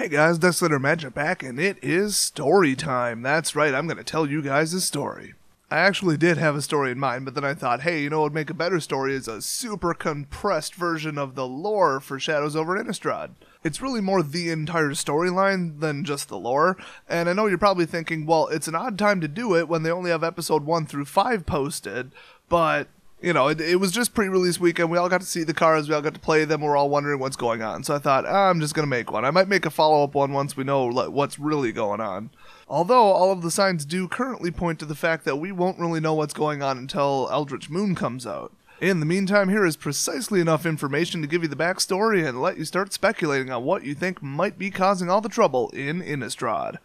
Hey guys, Desolator Magic back, and it is story time. That's right, I'm going to tell you guys a story. I actually did have a story in mind, but then I thought, hey, you know what would make a better story is a super compressed version of the lore for Shadows Over Innistrad. It's really more the entire storyline than just the lore, and I know you're probably thinking, well, it's an odd time to do it when they only have episode 1 through 5 posted, but you know, it was just pre-release weekend. We all got to see the cards. We all got to play them. We're all wondering what's going on. So I thought, I'm just going to make one. I might make a follow-up one once we know what's really going on. Although all of the signs do currently point to the fact that we won't really know what's going on until Eldritch Moon comes out. In the meantime, here is precisely enough information to give you the backstory and let you start speculating on what you think might be causing all the trouble in Innistrad.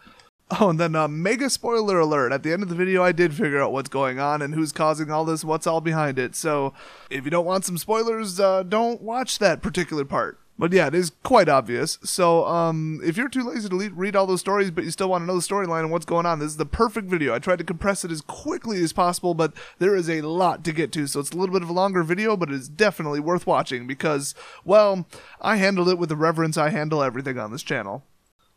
Oh, and then mega spoiler alert, at the end of the video I did figure out what's going on and who's causing all this, what's all behind it, so if you don't want some spoilers, don't watch that particular part. But yeah, it is quite obvious, so if you're too lazy to read all those stories but you still want to know the storyline and what's going on, this is the perfect video. I tried to compress it as quickly as possible, but there is a lot to get to, so it's a little bit of a longer video, but it is definitely worth watching because, well, I handled it with the reverence I handle everything on this channel.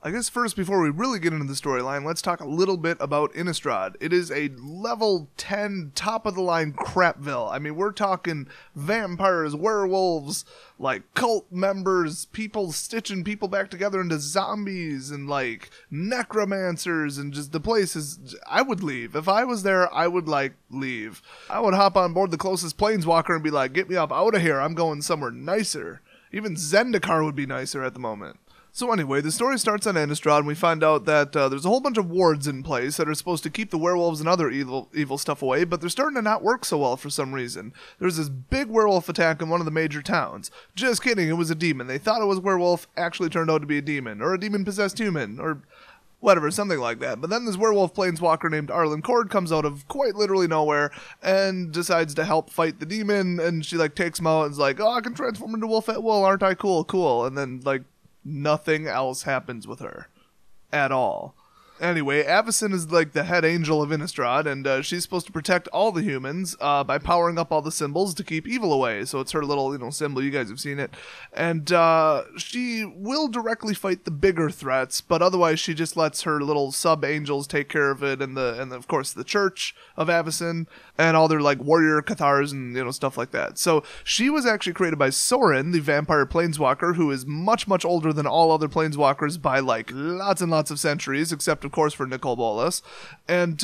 I guess first, before we really get into the storyline, let's talk a little bit about Innistrad. It is a level 10, top-of-the-line crapville. I mean, we're talking vampires, werewolves, like cult members, people stitching people back together into zombies, and like necromancers, and just the place is... I would leave. If I was there, I would, like, leave. I would hop on board the closest planeswalker and be like, get me up out of here, I'm going somewhere nicer. Even Zendikar would be nicer at the moment. So anyway, the story starts on Innistrad, and we find out that there's a whole bunch of wards in place that are supposed to keep the werewolves and other evil stuff away, but they're starting to not work so well for some reason. There's this big werewolf attack in one of the major towns. Just kidding, it was a demon. They thought it was a werewolf, actually turned out to be a demon, or a demon-possessed human, or whatever, something like that. But then this werewolf planeswalker named Arlen Cord comes out of quite literally nowhere and decides to help fight the demon, and she like takes him out and is like, oh, I can transform into wolf at will, aren't I cool, cool, and then like nothing else happens with her at all. Anyway, Avacyn is like the head angel of Innistrad, and she's supposed to protect all the humans by powering up all the symbols to keep evil away. So it's her little, symbol. You guys have seen it. And she will directly fight the bigger threats, but otherwise she just lets her little sub-angels take care of it, and of course the Church of Avacyn, and all their like warrior cathars and stuff like that. So she was actually created by Sorin, the vampire planeswalker, who is much, much older than all other planeswalkers by like lots and lots of centuries, except of course for Nicol Bolas. And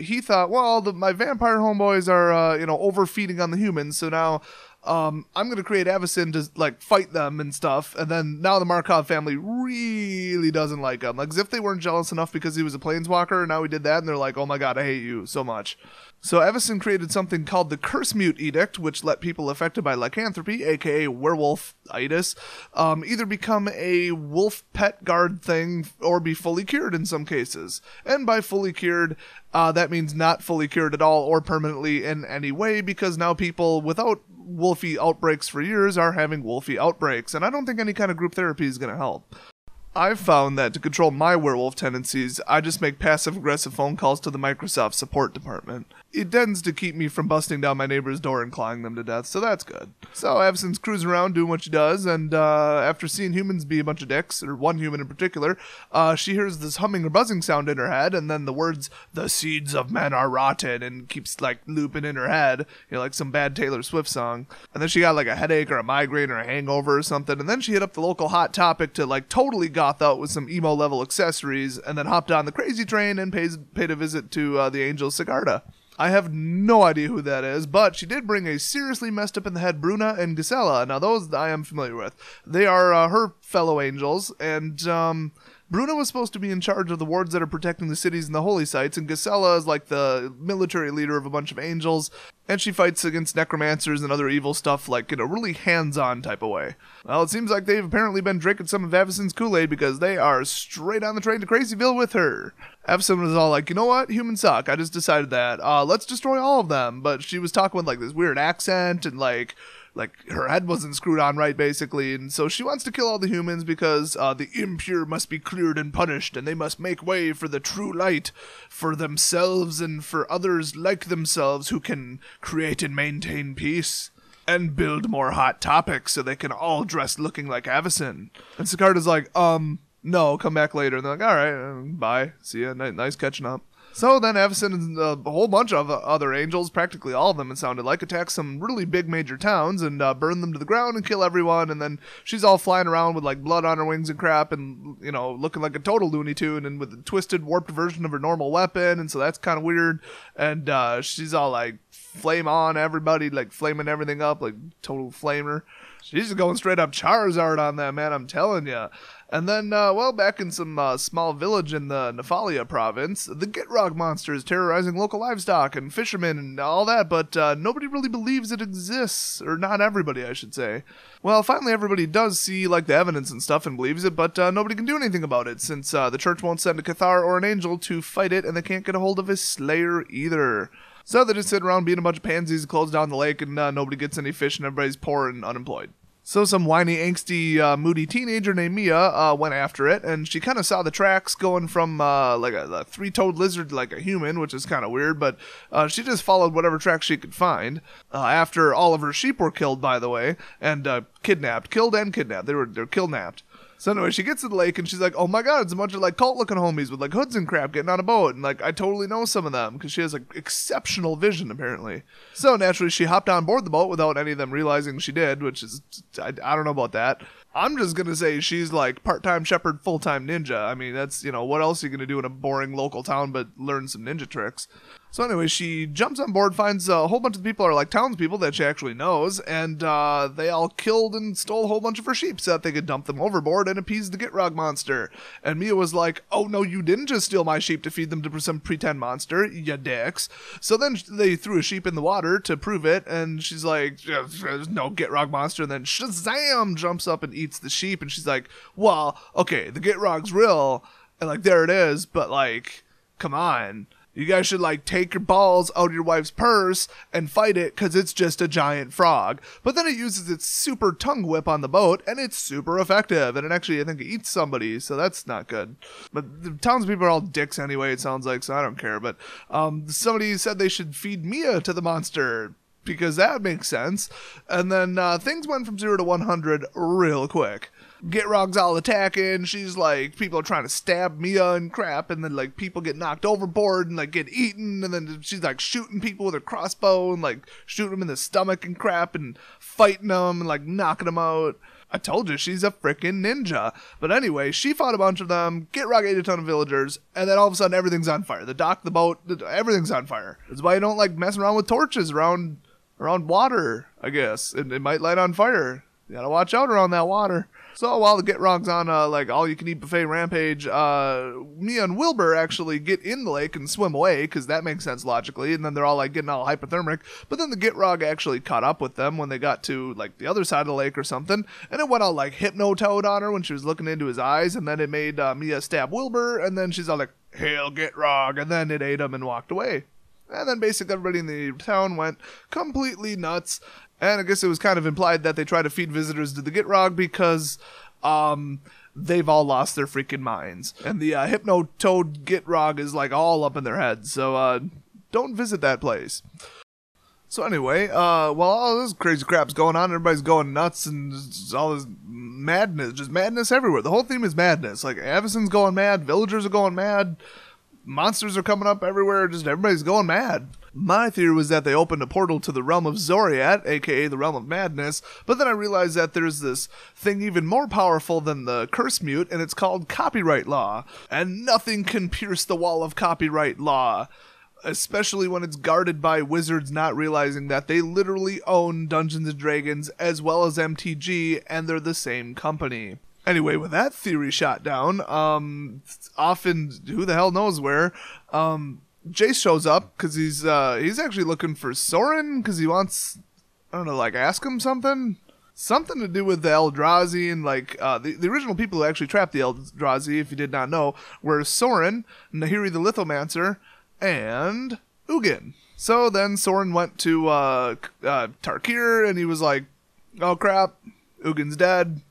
he thought, well, my vampire homeboys are overfeeding on the humans, so now I'm going to create Avacyn to like fight them and stuff. And then now the Markov family really doesn't like him, like as if they weren't jealous enough because he was a planeswalker, and now he did that and they're like, oh my god, I hate you so much. So Avacyn created something called the Curse Mute Edict, which let people affected by lycanthropy, aka werewolf-itis, either become a wolf pet guard thing or be fully cured in some cases. And by fully cured, that means not fully cured at all or permanently in any way, because now people without wolfy outbreaks for years are having wolfy outbreaks, and I don't think any kind of group therapy is going to help. I've found that to control my werewolf tendencies, I just make passive-aggressive phone calls to the Microsoft support department. It tends to keep me from busting down my neighbor's door and clawing them to death, so that's good. So Avacyn's cruising around doing what she does, and after seeing humans be a bunch of dicks, or one human in particular, she hears this humming or buzzing sound in her head, and then the words, "the seeds of men are rotten," and keeps like looping in her head, like some bad Taylor Swift song. And then she got like a headache or a migraine or a hangover or something, and then she hit up the local Hot Topic to like totally goth out with some emo level accessories, and then hopped on the crazy train and paid a visit to the angel Sigarda. I have no idea who that is, but she did bring a seriously messed up in the head Bruna and Gisela. Now those I am familiar with. They are her fellow angels, and Bruna was supposed to be in charge of the wards that are protecting the cities and the holy sites, and Gisela is like the military leader of a bunch of angels, and she fights against necromancers and other evil stuff like in a really hands-on type of way. Well, it seems like they've apparently been drinking some of Avacyn's Kool-Aid because they are straight on the train to Crazyville with her. Avacyn was all like, you know what, humans suck, I just decided that, let's destroy all of them, but she was talking with like this weird accent and like her head wasn't screwed on right, basically, and so she wants to kill all the humans because the impure must be cleared and punished, and they must make way for the true light, for themselves and for others like themselves who can create and maintain peace. And build more Hot Topics so they can all dress looking like Avacyn. And Sigarda's like, no, come back later. And they're like, all right, bye, see ya, nice catching up. So then Avacyn and a whole bunch of other angels, practically all of them it sounded like, attack some really big major towns and burn them to the ground and kill everyone. And then she's all flying around with like blood on her wings and crap and, you know, looking like a total Looney Tune and with a twisted, warped version of her normal weapon. And so that's kind of weird. And she's all like flame on everybody, like flaming everything up, like total flamer. She's just going straight up Charizard on that, man, I'm telling you. And then, well, back in some small village in the Nephalia province, the Gitrog monster is terrorizing local livestock and fishermen and all that, but nobody really believes it exists. Or not everybody, I should say. Well, finally everybody does see, like, the evidence and stuff and believes it, but nobody can do anything about it, since the church won't send a Cathar or an angel to fight it, and they can't get a hold of his slayer either. So they just sit around being a bunch of pansies, close down the lake, and nobody gets any fish, and everybody's poor and unemployed. So some whiny, angsty, moody teenager named Mia went after it, and she kind of saw the tracks going from like a three-toed lizard to like a human, which is kind of weird, but she just followed whatever tracks she could find. After all of her sheep were killed, by the way, and kidnapped. Killed and kidnapped. They're kidnapped. So anyway, she gets to the lake and she's like, oh my god, it's a bunch of like cult-looking homies with like hoods and crap getting on a boat. And like, I totally know some of them because she has like exceptional vision apparently. So naturally, she hopped on board the boat without any of them realizing she did, which is, I don't know about that. I'm just going to say she's like part-time shepherd, full-time ninja. I mean, that's, you know, what else are you going to do in a boring local town but learn some ninja tricks? So anyway, she jumps on board, finds a whole bunch of people are like townspeople that she actually knows, and they all killed and stole a whole bunch of her sheep so that they could dump them overboard and appease the Gitrog monster. And Mia was like, oh no, you didn't just steal my sheep to feed them to some pretend monster, ya dicks. So then they threw a sheep in the water to prove it, and she's like, there's no Gitrog monster, and then Shazam jumps up and eats the sheep, and she's like, well, okay, the Gitrog's real, and like, there it is, but like, come on. You guys should, like, take your balls out of your wife's purse and fight it because it's just a giant frog. But then it uses its super tongue whip on the boat, and it's super effective. And it actually, I think, eats somebody, so that's not good. But the townspeople are all dicks anyway, it sounds like, so I don't care. But somebody said they should feed Mia to the monster because that makes sense. And then things went from 0 to 100 real quick. Gitrog's all attacking, she's like, people are trying to stab Mia and crap, and then like people get knocked overboard and like get eaten, and then she's like shooting people with her crossbow and like shooting them in the stomach and crap and fighting them and like knocking them out. I told you, she's a freaking ninja. But anyway, she fought a bunch of them, Gitrog ate a ton of villagers, and then all of a sudden everything's on fire. The dock, the boat, everything's on fire. That's why you don't like mess around with torches around water, I guess. It might light on fire. You gotta watch out around that water. So while the Gitrog's on like all-you-can-eat buffet rampage, Mia and Wilbur actually get in the lake and swim away because that makes sense logically, and then they're all like getting all hypothermic. But then the Gitrog actually caught up with them when they got to like the other side of the lake or something, and it went all like hypno-toad on her when she was looking into his eyes, and then it made Mia stab Wilbur, and then she's all like, "Hail Gitrog," and then it ate him and walked away. And then basically everybody in the town went completely nuts. And I guess it was kind of implied that they try to feed visitors to the Gitrog because they've all lost their freaking minds. And the Hypno-Toad Gitrog is like all up in their heads. So don't visit that place. So anyway, while all this crazy crap's going on, everybody's going nuts and all this madness, just madness everywhere. The whole theme is madness. Like Avacyn's going mad, villagers are going mad, monsters are coming up everywhere, just everybody's going mad. My theory was that they opened a portal to the realm of Zoriat, aka the realm of madness, but then I realized that there's this thing even more powerful than the curse mute, and it's called copyright law. And nothing can pierce the wall of copyright law, especially when it's guarded by wizards not realizing that they literally own Dungeons & Dragons as well as MTG, and they're the same company. Anyway, with that theory shot down, off in who the hell knows where, Jace shows up because he's actually looking for Soren because he wants, I don't know, like ask him something to do with the Eldrazi, and like the original people who actually trapped the Eldrazi, if you did not know, were Soren, Nahiri the lithomancer, and Ugin. So then Soren went to Tarkir and he was like, oh crap, Ugin's dead.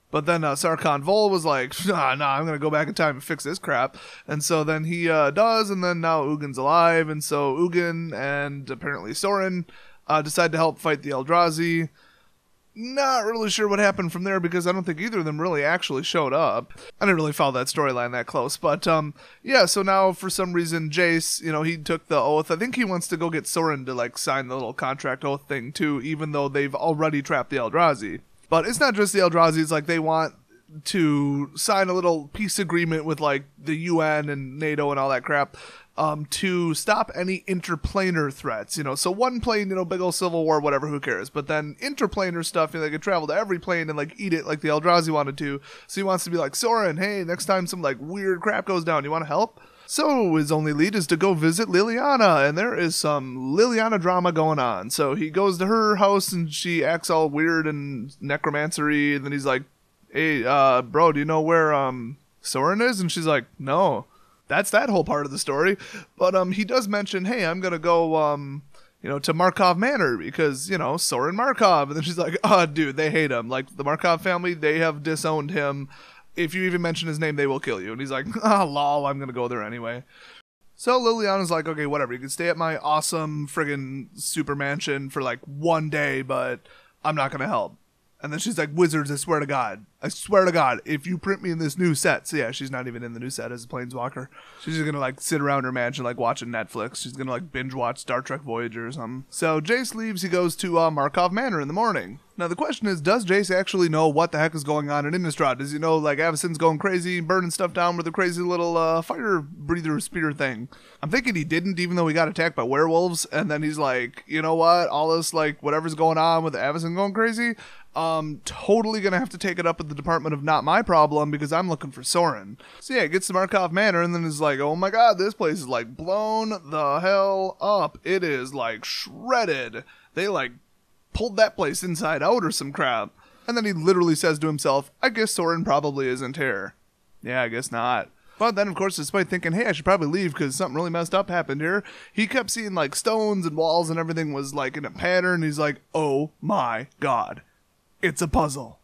But then Sarkhan Vol was like, nah, I'm going to go back in time and fix this crap. And so then he does, and then now Ugin's alive. And so Ugin and apparently Soren decide to help fight the Eldrazi. Not really sure what happened from there because I don't think either of them really actually showed up. I didn't really follow that storyline that close, but yeah, so now for some reason Jace, he took the oath. I think he wants to go get Soren to like sign the little contract oath thing too, even though they've already trapped the Eldrazi. But it's not just the Eldrazi, it's like they want to sign a little peace agreement with like the UN and NATO and all that crap. To stop any interplanar threats, so one plane, big old civil war, whatever, who cares? But then interplanar stuff, they could travel to every plane and like eat it like the Eldrazi wanted to. So he wants to be like, Soren, hey, next time some like weird crap goes down, you want to help? So his only lead is to go visit Liliana, and there is some Liliana drama going on. So he goes to her house and she acts all weird and necromancery, and then he's like, hey, bro, do you know where Soren is? And she's like, no. That's that whole part of the story. But he does mention, hey, I'm going to go, to Markov Manor because, Soren Markov. And then she's like, oh, dude, they hate him. Like, the Markov family, they have disowned him. If you even mention his name, they will kill you. And he's like, lol, I'm going to go there anyway. So Liliana's like, okay, whatever. You can stay at my awesome friggin' super mansion for like one day, but I'm not going to help. And then she's like, wizards, I swear to God, if you print me in this new set. So yeah, she's not even in the new set as a planeswalker. She's just gonna like sit around her mansion like watching Netflix. She's gonna like binge watch Star Trek Voyager or something. So Jace leaves, he goes to Markov Manor in the morning. Now the question is, does Jace actually know what the heck is going on in Innistrad? Does he know like Avacyn's going crazy, burning stuff down with a crazy little fire breather spear thing? I'm thinking he didn't, even though he got attacked by werewolves, and then he's like, you know what, all this like whatever's going on with Avacyn going crazy, totally gonna have to take it up at the Department of Not My Problem because I'm looking for Soren. So yeah, gets to Markov Manor and then is like, oh my god, this place is like blown the hell up. It is like shredded. They like pulled that place inside out or some crap. And then he literally says to himself, I guess Soren probably isn't here. Yeah, I guess not. But then, of course, despite thinking, hey, I should probably leave because something really messed up happened here, he kept seeing like stones and walls and everything was like in a pattern. He's like, oh my god. It's a puzzle.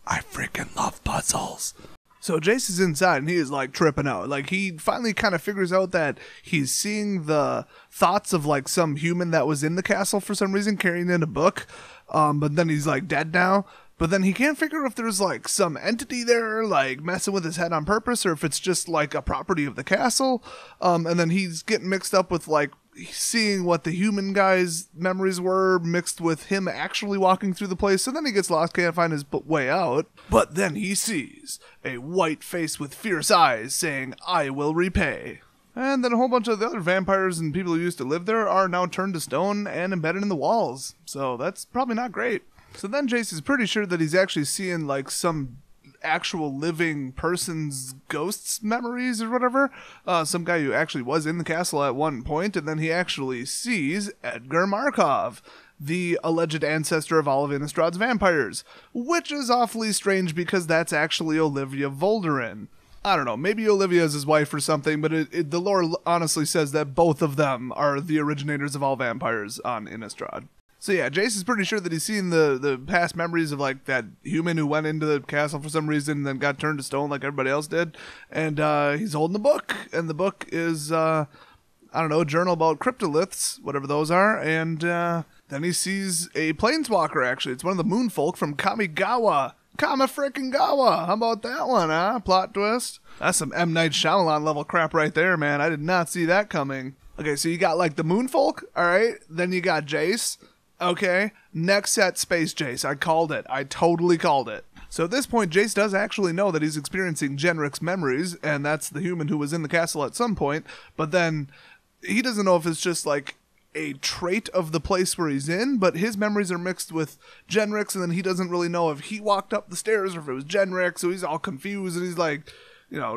I freaking love puzzles. So Jace is inside and he is like tripping out. Like he finally kind of figures out that he's seeing the thoughts of like some human that was in the castle for some reason carrying in a book. But then he's like dead now. But then he can't figure if there's like some entity there like messing with his head on purpose or if it's just like a property of the castle. And then he's getting mixed up with like seeing what the human guy's memories were mixed with him actually walking through the place. So then he gets lost, can't find his way out. But then he sees a white face with fierce eyes saying, I will repay. And then a whole bunch of the other vampires and people who used to live there are now turned to stone and embedded in the walls. So that's probably not great. So then Jace is pretty sure that he's actually seeing like some actual living person's ghost's memories or whatever. Some guy who actually was in the castle at one point, and then he actually sees Edgar Markov, the alleged ancestor of all of Innistrad's vampires, which is awfully strange because that's actually Olivia Volderen. I don't know, maybe Olivia is his wife or something, but the lore honestly says that both of them are the originators of all vampires on Innistrad. So yeah, Jace is pretty sure that he's seen the past memories of like that human who went into the castle for some reason and then got turned to stone like everybody else did. And he's holding the book, and the book is, I don't know, a journal about Cryptoliths, whatever those are. And then he sees a planeswalker, actually. It's one of the moonfolk from Kamigawa. Kama-frickin-gawa. How about that one, huh? Plot twist. That's some M. Night Shyamalan level crap right there, man. I did not see that coming. Okay, so you got like the moonfolk, all right? Then you got Jace. Okay, next set, Space Jace. I called it. I totally called it. So at this point, Jace does actually know that he's experiencing Genric's memories, and that's the human who was in the castle at some point, but then he doesn't know if it's just like a trait of the place where he's in, but his memories are mixed with Genric's, and then he doesn't really know if he walked up the stairs or if it was Genric, so he's all confused, and he's like,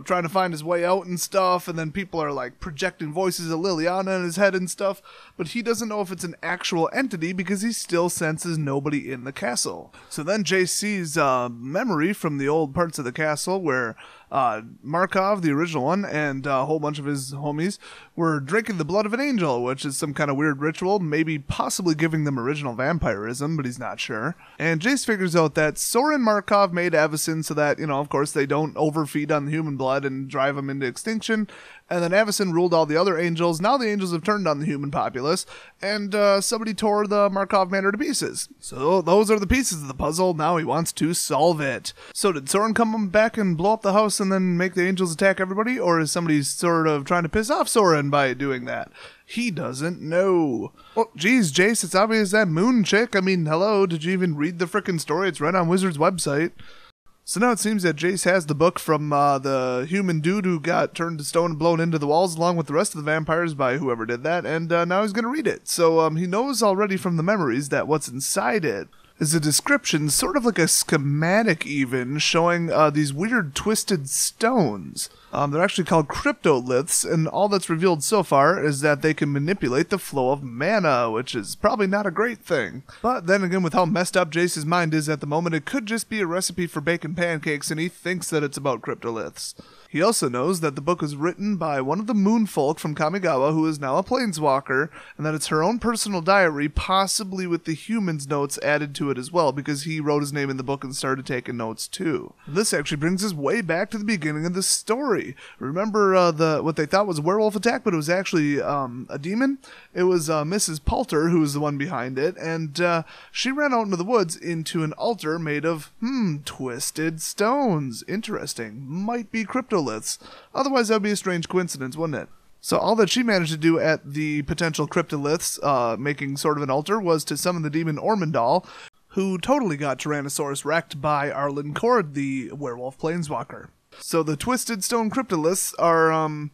trying to find his way out and stuff, and then people are like projecting voices of Liliana in his head and stuff, but he doesn't know if it's an actual entity because he still senses nobody in the castle. So then Jace sees memory from the old parts of the castle where Markov, the original one, and a whole bunch of his homies were drinking the blood of an angel, which is some kind of weird ritual, maybe possibly giving them original vampirism, but he's not sure. And Jace figures out that Soren Markov made Avacyn so that, of course, they don't overfeed on the human blood and drive them into extinction. And then Avacyn ruled all the other angels. Now the angels have turned on the human populace, and somebody tore the Markov Manor to pieces. So those are the pieces of the puzzle. Now he wants to solve it. So did Soren come back and blow up the house and then make the angels attack everybody? Or is somebody sort of trying to piss off Soren by doing that? He doesn't know. Well, geez, Jace, it's obvious that moon chick. I mean, hello, did you even read the frickin' story? It's right on Wizard's website. So now it seems that Jace has the book from the human dude who got turned to stone and blown into the walls along with the rest of the vampires by whoever did that, and now he's going to read it. So he knows already from the memories that what's inside it is a description, sort of like a schematic even, showing these weird twisted stones. They're actually called Cryptoliths, and all that's revealed so far is that they can manipulate the flow of mana, which is probably not a great thing. But then again, with how messed up Jace's mind is at the moment, it could just be a recipe for baking pancakes, and he thinks that it's about Cryptoliths. He also knows that the book was written by one of the moonfolk from Kamigawa, who is now a planeswalker, and that it's her own personal diary, possibly with the human's notes added to it as well, because he wrote his name in the book and started taking notes too. This actually brings us way back to the beginning of the story. Remember what they thought was a werewolf attack, but it was actually a demon? It was Mrs. Poulter who was the one behind it, and she ran out into the woods into an altar made of, twisted stones. Interesting. Might be Cryptoliths. Otherwise, that would be a strange coincidence, wouldn't it? So all that she managed to do at the potential Cryptoliths, making sort of an altar, was to summon the demon Ormondal, who totally got Tyrannosaurus wrecked by Arlen Cord, the werewolf planeswalker. So the twisted stone Cryptoliths are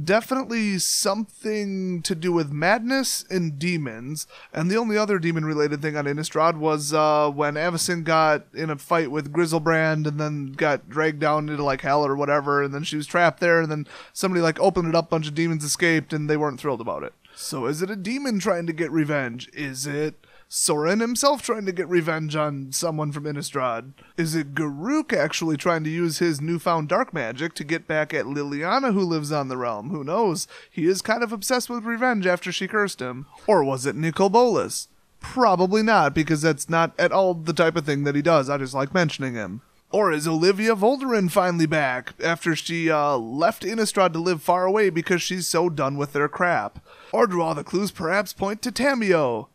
definitely something to do with madness and demons, and the only other demon-related thing on Innistrad was when Avacyn got in a fight with Grizzlebrand and then got dragged down into like hell or whatever, and then she was trapped there, and then somebody like opened it up, a bunch of demons escaped, and they weren't thrilled about it. So is it a demon trying to get revenge? Is it Soren himself trying to get revenge on someone from Innistrad? Is it Garruk actually trying to use his newfound dark magic to get back at Liliana, who lives on the realm? Who knows? He is kind of obsessed with revenge after she cursed him. Or was it Nicol Bolas? Probably not, because that's not at all the type of thing that he does. I just like mentioning him. Or is Olivia Volderen finally back after she left Innistrad to live far away because she's so done with their crap? Or do all the clues perhaps point to Tamiyo?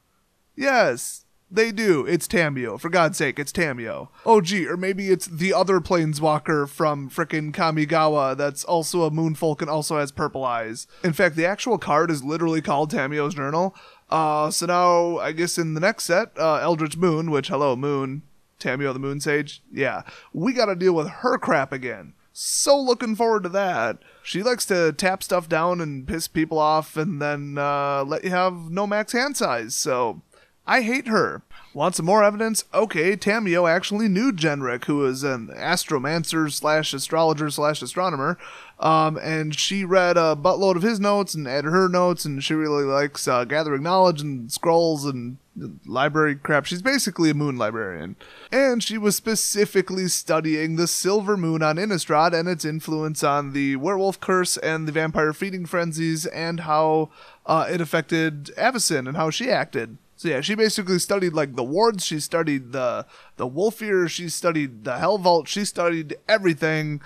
Yes, they do. It's Tamiyo. For God's sake, it's Tamiyo. Oh, gee, or maybe it's the other planeswalker from frickin' Kamigawa that's also a moonfolk and also has purple eyes. In fact, the actual card is literally called Tamiyo's Journal. So now, I guess in the next set, Eldritch Moon, which, hello, Moon, Tamiyo the Moon Sage, yeah, we gotta deal with her crap again. So looking forward to that. She likes to tap stuff down and piss people off and then let you have no max hand size, so I hate her. Want some more evidence? Okay, Tamiyo actually knew Genric, who is an astromancer slash astrologer slash astronomer, and she read a buttload of his notes and added her notes, and she really likes gathering knowledge and scrolls and library crap. She's basically a moon librarian. And she was specifically studying the silver moon on Innistrad and its influence on the werewolf curse and the vampire feeding frenzies and how it affected Avacyn and how she acted. So yeah, she basically studied like the wards, she studied the Wolfear, she studied the Hell Vault, she studied everything,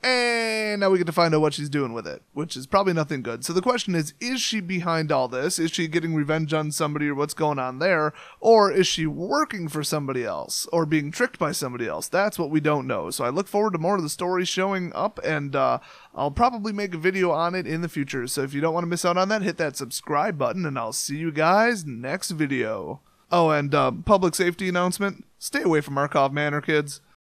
and now we get to find out what she's doing with it, which is probably nothing good. So the question is she behind all this? Is she getting revenge on somebody or what's going on there? Or is she working for somebody else or being tricked by somebody else? That's what we don't know. So I look forward to more of the story showing up, and I'll probably make a video on it in the future. So if you don't want to miss out on that, hit that subscribe button, and I'll see you guys next video. Oh, and public safety announcement, stay away from Markov Manor, kids.